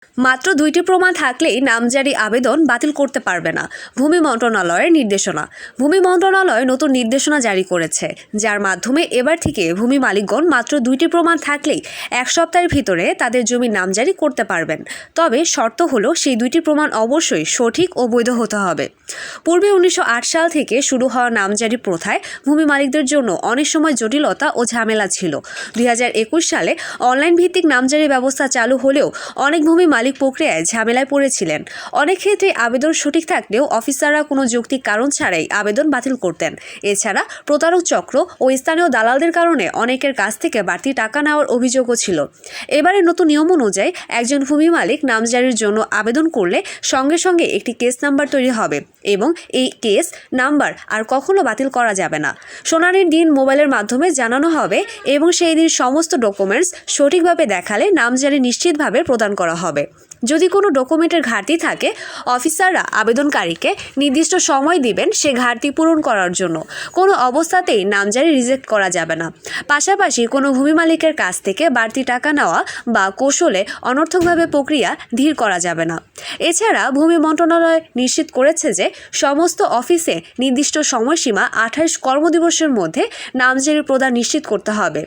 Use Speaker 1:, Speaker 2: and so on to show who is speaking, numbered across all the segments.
Speaker 1: মাত্র ২টি প্রমাণ থাকলেই নামজারি আবেদন বাতিল করতে পারবে না, ভূমি মন্ত্রণালয়ের নির্দেশনা। ভূমি মন্ত্রণালয় নতুন নির্দেশনা জারি করেছে, যার মাধ্যমে এবার থেকে ভূমি মালিকগণ মাত্র ২টি প্রমাণ থাকলেই ১ সপ্তাহের ভিতরে তাদের জমির নামজারি করতে পারবেন। তবে শর্ত হলো সেই ২টি প্রমাণ অবশ্যই সঠিক ও বৈধ হতে হবে। পূর্বে ১৯০৮ সাল থেকে শুরু হওয়া নামজারি প্রথায় ভূমি মালিকদের জন্য অনেক সময় জটিলতা ও ঝামেলা ছিল। ২০২১ সালে অনলাইন ভিত্তিক নামজারি ব্যবস্থা চালু হলেও অনেক ভূমি মালিক প্রক্রিয়ায় ঝামেলায় পড়েছিলেন। অনেক ক্ষেত্রে আবেদন সঠিক থাকলেও অফিসাররা কোনো যৌক্তিক কারণ ছাড়াই আবেদন বাতিল করতেন। এছাড়া প্রতারক চক্র ও স্থানীয় দালালদের কারণে অনেকের কাছ থেকে বাড়তি টাকা নেওয়ার অভিযোগও ছিল। এবারে নতুন নিয়ম অনুযায়ী একজন ভূমি মালিক নামজারির জন্য আবেদন করলে সঙ্গে সঙ্গে একটি কেস নাম্বার তৈরি হবে এবং এই কেস নাম্বার আর কখনো বাতিল করা যাবে না। শুনানির দিন মোবাইলের মাধ্যমে জানানো হবে এবং সেই দিন সমস্ত ডকুমেন্টস সঠিকভাবে দেখালে নামজারি নিশ্চিতভাবে প্রদান করা হবে। যদি কোনো ডকুমেন্টের ঘাটতি থাকে, অফিসাররা আবেদনকারীকে নির্দিষ্ট সময় দিবেন সে ঘাটতি পূরণ করার জন্য। কোনো অবস্থাতেই নামজারি রিজেক্ট করা যাবে না। পাশাপাশি কোনো ভূমি মালিকের কাছ থেকে বাড়তি টাকা নেওয়া বা কৌশলে অনর্থকভাবে প্রক্রিয়া ধীর করা যাবে না। এছাড়া ভূমি মন্ত্রণালয় নিশ্চিত করেছে যে সমস্ত অফিসে নির্দিষ্ট সময়সীমা ২৮ কর্মদিবসের মধ্যে নামজারি প্রদান নিশ্চিত করতে হবে।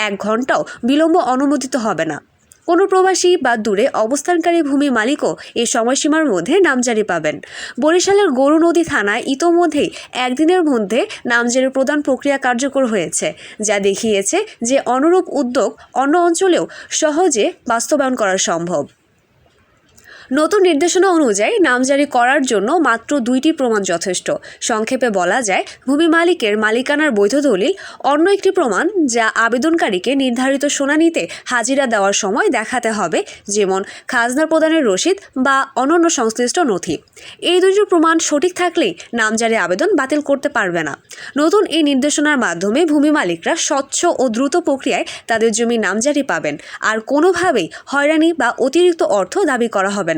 Speaker 1: ১ ঘন্টাও বিলম্ব অনুমোদিত হবে না। কোনো প্রবাসী বা দূরে অবস্থানকারী ভূমি মালিকও এই সময়সীমার মধ্যে নামজারি পাবেন। বরিশালের গরুনদী থানায় ইতোমধ্যেই ১ দিনের মধ্যে নামজারি প্রদান প্রক্রিয়া কার্যকর হয়েছে, যা দেখিয়েছে যে অনুরূপ উদ্যোগ অন্য অঞ্চলেও সহজে বাস্তবায়ন করা সম্ভব। নতুন নির্দেশনা অনুযায়ী নামজারি করার জন্য মাত্র ২টি প্রমাণ যথেষ্ট। সংক্ষেপে বলা যায়, ভূমি মালিকের মালিকানার বৈধ দলিল, অন্য একটি প্রমাণ যা আবেদনকারীকে নির্ধারিত শুনানিতে হাজিরা দেওয়ার সময় দেখাতে হবে, যেমন খাজনা প্রদানের রসিদ বা অন্যান্য সংশ্লিষ্ট নথি। এই ২টি প্রমাণ সঠিক থাকলেই নামজারি আবেদন বাতিল করতে পারবে না। নতুন এই নির্দেশনার মাধ্যমে ভূমি মালিকরা স্বচ্ছ ও দ্রুত প্রক্রিয়ায় তাদের জমি নামজারি পাবেন, আর কোনোভাবেই হয়রানি বা অতিরিক্ত অর্থ দাবি করা হবে